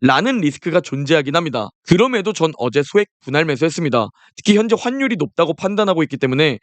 라는 리스크가 존재하긴 합니다. 그럼에도 전 어제 소액 분할 매수했습니다. 특히 현재 환율이 높다고 판단하고 있기 때문에.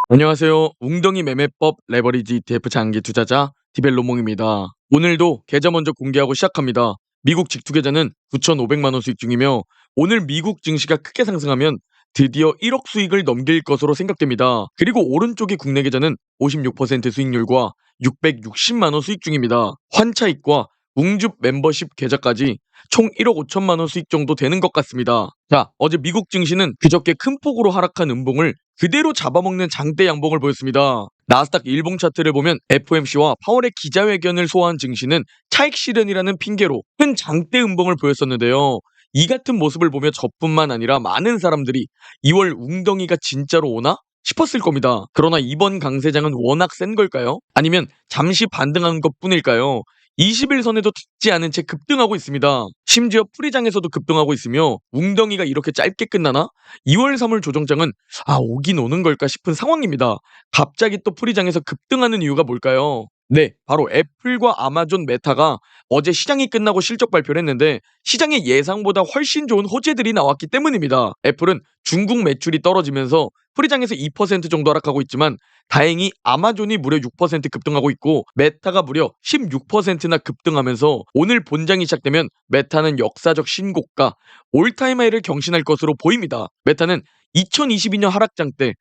안녕하세요. 웅덩이 매매법 레버리지 ETF 장기 투자자 디벨로몽입니다. 오늘도 계좌 먼저 공개하고 시작합니다. 미국 직투 계좌는 9,500만 원 수익 중이며 오늘 미국 증시가 크게 상승하면 드디어 1억 수익을 넘길 것으로 생각됩니다. 그리고 오른쪽의 국내 계좌는 56% 수익률과 660만 원 수익 중입니다. 환차익과 웅줍 멤버십 계좌까지 총 1억 5천만 원 수익 정도 되는 것 같습니다. 자, 어제 미국 증시는 그저께 큰 폭으로 하락한 음봉을 그대로 잡아먹는 장대 양봉을 보였습니다. 나스닥 일봉 차트를 보면 FOMC와 파월의 기자회견을 소화한 증시는 차익 실현이라는 핑계로 큰 장대 음봉을 보였었는데요. 이 같은 모습을 보며 저뿐만 아니라 많은 사람들이 2월 웅덩이가 진짜로 오나? 싶었을 겁니다. 그러나 이번 강세장은 워낙 센 걸까요? 아니면 잠시 반등한 것 뿐일까요? 20일선에도 닿지 않은 채 급등하고 있습니다. 심지어 프리장에서도 급등하고 있으며 웅덩이가 이렇게 짧게 끝나나? 2월 3월 조정장은 오긴 오는 걸까 싶은 상황입니다. 갑자기 또 프리장에서 급등하는 이유가 뭘까요? 네, 바로 애플과 아마존 메타가 어제 시장이 끝나고 실적 발표를 했는데 시장의 예상보다 훨씬 좋은 호재들이 나왔기 때문입니다. 애플은 중국 매출이 떨어지면서 프리장에서 2% 정도 하락하고 있지만 다행히 아마존이 무려 6% 급등하고 있고 메타가 무려 16%나 급등하면서 오늘 본장이 시작되면 메타는 역사적 신고가 올타임 하이를 경신할 것으로 보입니다. 메타는 2022년 하락장 때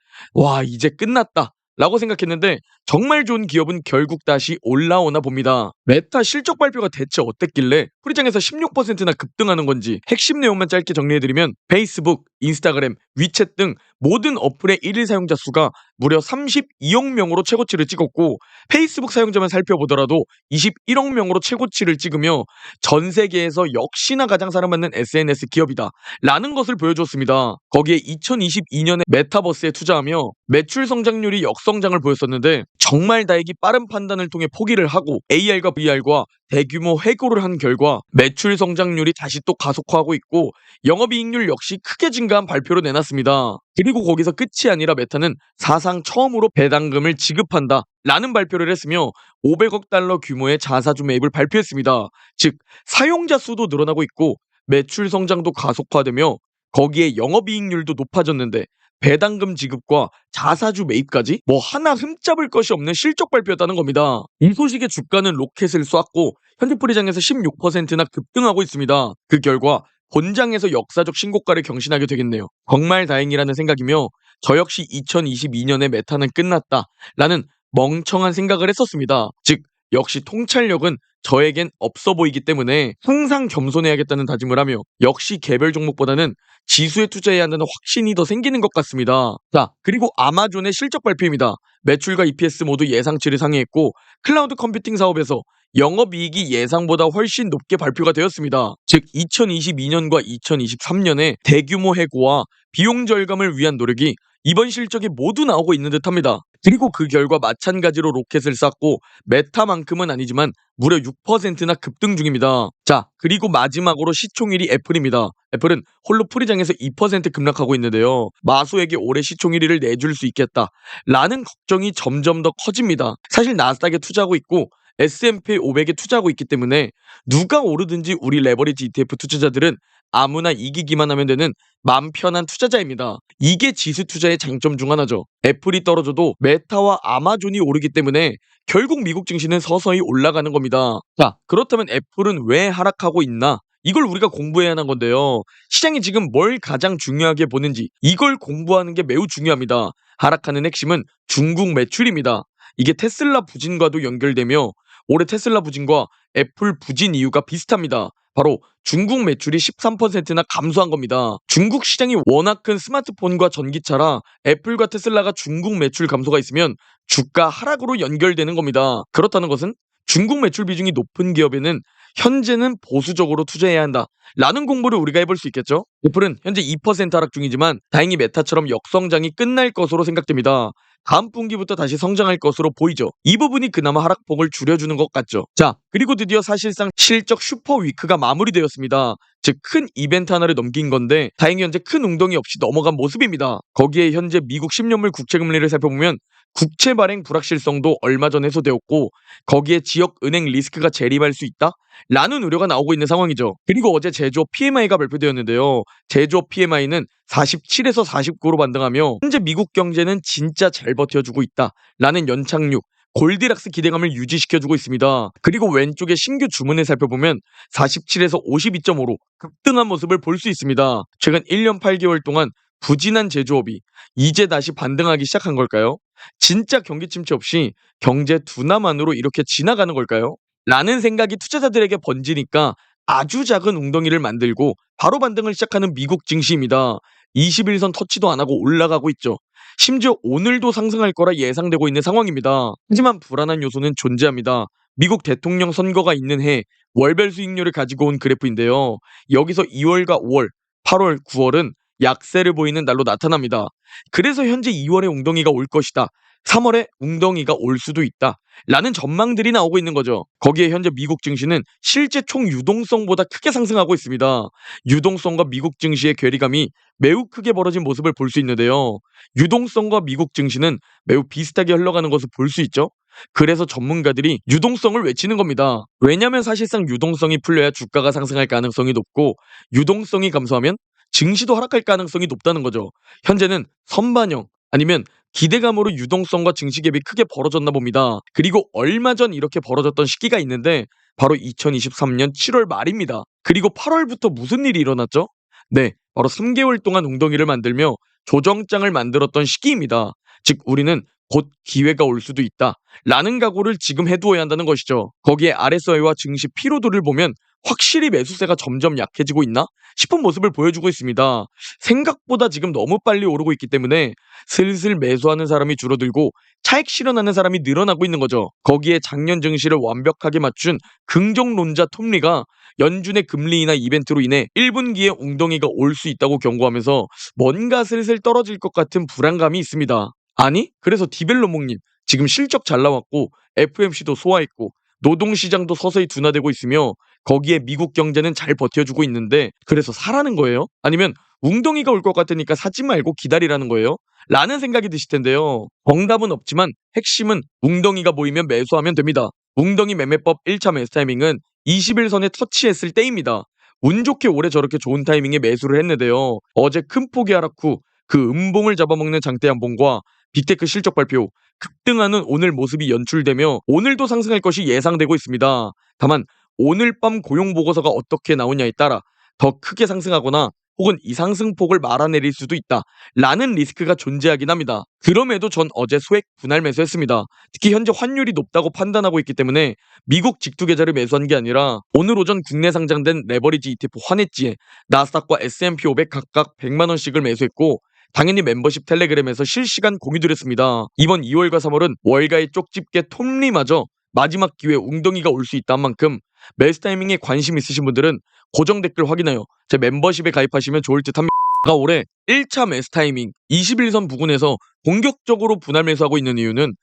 이제 끝났다 라고 생각했는데 정말 좋은 기업은 결국 다시 올라오나 봅니다. 메타 실적 발표가 대체 어땠길래 프리장에서 16%나 급등하는 건지 핵심 내용만 짧게 정리해드리면 페이스북, 인스타그램, 위챗 등 모든 어플의 1일 사용자 수가 무려 32억 명으로 최고치를 찍었고 페이스북 사용자만 살펴보더라도 21억 명으로 최고치를 찍으며 전 세계에서 역시나 가장 사랑받는 SNS 기업이다 라는 것을 보여줬습니다. 거기에 2022년에 메타버스에 투자하며 매출 성장률이 역성장을 보였었는데 정말 다행히 빠른 판단을 통해 포기를 하고 AR과 VR과 대규모 해고를 한 결과 매출 성장률이 다시 또 가속화하고 있고 영업이익률 역시 크게 증가한 발표를 내놨습니다. 그리고 거기서 끝이 아니라 메타는 사상 처음으로 배당금을 지급한다 라는 발표를 했으며 500억 달러 규모의 자사주 매입을 발표했습니다. 즉 사용자 수도 늘어나고 있고 매출 성장도 가속화되며 거기에 영업이익률도 높아졌는데 배당금 지급과 자사주 매입까지 하나 흠잡을 것이 없는 실적 발표였다는 겁니다. 이 소식에 주가는 로켓을 쐈고 현재 프리장에서 16%나 급등하고 있습니다. 그 결과 본장에서 역사적 신고가를 경신하게 되겠네요. 정말 다행이라는 생각이며 저 역시 2022년에 메타는 끝났다 라는 멍청한 생각을 했었습니다. 즉 역시 통찰력은 저에겐 없어 보이기 때문에 항상 겸손해야겠다는 다짐을 하며 역시 개별 종목보다는 지수에 투자해야 한다는 확신이 더 생기는 것 같습니다. 자, 그리고 아마존의 실적 발표입니다. 매출과 EPS 모두 예상치를 상회했고 클라우드 컴퓨팅 사업에서 영업이익이 예상보다 훨씬 높게 발표가 되었습니다. 즉 2022년과 2023년에 대규모 해고와 비용 절감을 위한 노력이 이번 실적에 모두 나오고 있는 듯합니다. 그리고 그 결과 마찬가지로 로켓을 쐈고 메타만큼은 아니지만 무려 6%나 급등 중입니다. 자, 그리고 마지막으로 시총 1위 애플입니다. 애플은 홀로 프리장에서 2% 급락하고 있는데요. 마소에게 올해 시총 1위를 내줄 수 있겠다 라는 걱정이 점점 더 커집니다. 사실 나스닥에 투자하고 있고 S&P 500에 투자하고 있기 때문에 누가 오르든지 우리 레버리지 ETF 투자자들은 아무나 이기기만 하면 되는 맘 편한 투자자입니다. 이게 지수 투자의 장점 중 하나죠. 애플이 떨어져도 메타와 아마존이 오르기 때문에 결국 미국 증시는 서서히 올라가는 겁니다. 자, 그렇다면 애플은 왜 하락하고 있나? 이걸 우리가 공부해야 하는 건데요. 시장이 지금 뭘 가장 중요하게 보는지 이걸 공부하는 게 매우 중요합니다. 하락하는 핵심은 중국 매출입니다. 이게 테슬라 부진과도 연결되며 올해 테슬라 부진과 애플 부진 이유가 비슷합니다. 바로 중국 매출이 13%나 감소한 겁니다. 중국 시장이 워낙 큰 스마트폰과 전기차라 애플과 테슬라가 중국 매출 감소가 있으면 주가 하락으로 연결되는 겁니다. 그렇다는 것은 중국 매출 비중이 높은 기업에는 현재는 보수적으로 투자해야 한다 라는 공부를 우리가 해볼 수 있겠죠. 애플은 현재 2% 하락 중이지만 다행히 메타처럼 역성장이 끝날 것으로 생각됩니다. 다음 분기부터 다시 성장할 것으로 보이죠. 이 부분이 그나마 하락폭을 줄여주는 것 같죠. 자, 그리고 드디어 사실상 실적 슈퍼위크가 마무리되었습니다. 즉 큰 이벤트 하나를 넘긴 건데 다행히 현재 큰 웅덩이 없이 넘어간 모습입니다. 거기에 현재 미국 10년물 국채금리를 살펴보면 국채 발행 불확실성도 얼마 전 해소되었고 거기에 지역 은행 리스크가 재림할 수 있다? 라는 우려가 나오고 있는 상황이죠. 그리고 어제 제조업 PMI가 발표되었는데요. 제조업 PMI는 47에서 49로 반등하며 현재 미국 경제는 진짜 잘 버텨주고 있다 라는 연착륙 골디락스 기대감을 유지시켜주고 있습니다. 그리고 왼쪽에 신규 주문을 살펴보면 47에서 52.5로 급등한 모습을 볼 수 있습니다. 최근 1년 8개월 동안 부진한 제조업이 이제 다시 반등하기 시작한 걸까요? 진짜 경기 침체 없이 경제 둔화만으로 이렇게 지나가는 걸까요? 라는 생각이 투자자들에게 번지니까 아주 작은 웅덩이를 만들고 바로 반등을 시작하는 미국 증시입니다. 21선 터치도 안 하고 올라가고 있죠. 심지어 오늘도 상승할 거라 예상되고 있는 상황입니다. 하지만 불안한 요소는 존재합니다. 미국 대통령 선거가 있는 해 월별 수익률을 가지고 온 그래프인데요. 여기서 2월과 5월, 8월, 9월은 약세를 보이는 날로 나타납니다. 그래서 현재 2월에 웅덩이가 올 것이다. 3월에 웅덩이가 올 수도 있다. 라는 전망들이 나오고 있는 거죠. 거기에 현재 미국 증시는 실제 총 유동성보다 크게 상승하고 있습니다. 유동성과 미국 증시의 괴리감이 매우 크게 벌어진 모습을 볼 수 있는데요. 유동성과 미국 증시는 매우 비슷하게 흘러가는 것을 볼 수 있죠. 그래서 전문가들이 유동성을 외치는 겁니다. 왜냐하면 사실상 유동성이 풀려야 주가가 상승할 가능성이 높고 유동성이 감소하면 증시도 하락할 가능성이 높다는 거죠. 현재는 선반영 아니면 기대감으로 유동성과 증시 갭이 크게 벌어졌나 봅니다. 그리고 얼마 전 이렇게 벌어졌던 시기가 있는데 바로 2023년 7월 말입니다. 그리고 8월부터 무슨 일이 일어났죠? 네, 바로 3개월 동안 웅덩이를 만들며 조정장을 만들었던 시기입니다. 즉 우리는 곧 기회가 올 수도 있다 라는 각오를 지금 해두어야 한다는 것이죠. 거기에 RSI와 증시 피로도를 보면 확실히 매수세가 점점 약해지고 있나 싶은 모습을 보여주고 있습니다. 생각보다 지금 너무 빨리 오르고 있기 때문에 슬슬 매수하는 사람이 줄어들고 차익 실현하는 사람이 늘어나고 있는 거죠. 거기에 작년 증시를 완벽하게 맞춘 긍정론자 톰리가 연준의 금리 인하 이벤트로 인해 1분기에 웅덩이가 올 수 있다고 경고하면서 뭔가 슬슬 떨어질 것 같은 불안감이 있습니다. 아니? 그래서 디벨로몽님 지금 실적 잘 나왔고 FMC도 소화했고 노동시장도 서서히 둔화되고 있으며 거기에 미국 경제는 잘 버텨주고 있는데 그래서 사라는 거예요? 아니면 웅덩이가 올 것 같으니까 사지 말고 기다리라는 거예요? 라는 생각이 드실 텐데요. 정답은 없지만 핵심은 웅덩이가 보이면 매수하면 됩니다. 웅덩이 매매법 1차 매수 타이밍은 21선에 터치했을 때입니다. 운 좋게 올해 저렇게 좋은 타이밍에 매수를 했는데요. 어제 큰 폭의 하락 후 그 음봉을 잡아먹는 장대 한봉과 빅테크 실적 발표, 급등하는 오늘 모습이 연출되며 오늘도 상승할 것이 예상되고 있습니다. 다만 오늘 밤 고용 보고서가 어떻게 나오냐에 따라 더 크게 상승하거나 혹은 이 상승폭을 말아내릴 수도 있다 라는 리스크가 존재하긴 합니다. 그럼에도 전 어제 소액 분할 매수했습니다. 특히 현재 환율이 높다고 판단하고 있기 때문에 미국 직투 계좌를 매수한 게 아니라 오늘 오전 국내 상장된 레버리지 ETF 환해지에 나스닥과 S&P 500 각각 100만 원씩을 매수했고 당연히 멤버십 텔레그램에서 실시간 공유드렸습니다. 이번 2월과 3월은 월가의 쪽집게 톱니마저 마지막 기회에 웅덩이가 올 수 있다는 만큼 매수 타이밍에 관심 있으신 분들은 고정 댓글 확인하여 제 멤버십에 가입하시면 좋을 듯 합니다. 올해 1차 매수 타이밍 21선 부근에서 공격적으로 분할 매수하고 있는 이유는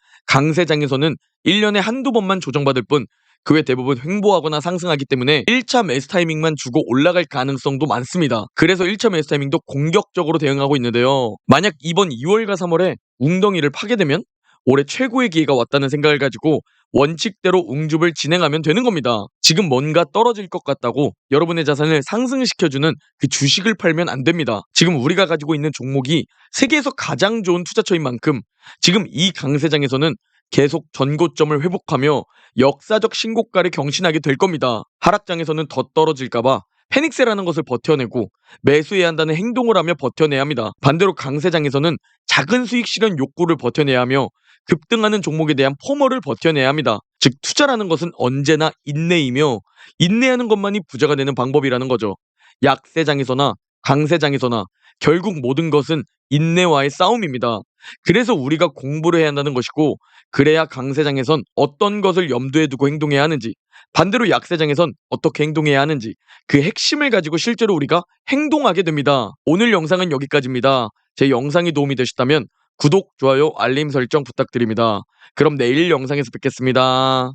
강세장에서는 1년에 한두 번만 조정받을 뿐 그 외 대부분 횡보하거나 상승하기 때문에 1차 매수 타이밍만 주고 올라갈 가능성도 많습니다. 그래서 1차 매수 타이밍도 공격적으로 대응하고 있는데요. 만약 이번 2월과 3월에 웅덩이를 파게 되면 올해 최고의 기회가 왔다는 생각을 가지고 원칙대로 웅줍을 진행하면 되는 겁니다. 지금 뭔가 떨어질 것 같다고 여러분의 자산을 상승시켜주는 그 주식을 팔면 안 됩니다. 지금 우리가 가지고 있는 종목이 세계에서 가장 좋은 투자처인 만큼 지금 이 강세장에서는 계속 전고점을 회복하며 역사적 신고가를 경신하게 될 겁니다. 하락장에서는 더 떨어질까봐 패닉세라는 것을 버텨내고 매수해야 한다는 행동을 하며 버텨내야 합니다. 반대로 강세장에서는 작은 수익 실현 욕구를 버텨내야 하며 급등하는 종목에 대한 포머를 버텨내야 합니다. 즉 투자라는 것은 언제나 인내이며 인내하는 것만이 부자가 되는 방법이라는 거죠. 약세장에서나 강세장에서나 결국 모든 것은 인내와의 싸움입니다. 그래서 우리가 공부를 해야 한다는 것이고 그래야 강세장에선 어떤 것을 염두에 두고 행동해야 하는지 반대로 약세장에선 어떻게 행동해야 하는지 그 핵심을 가지고 실제로 우리가 행동하게 됩니다. 오늘 영상은 여기까지입니다. 제 영상이 도움이 되셨다면 구독, 좋아요, 알림 설정 부탁드립니다. 그럼 내일 영상에서 뵙겠습니다.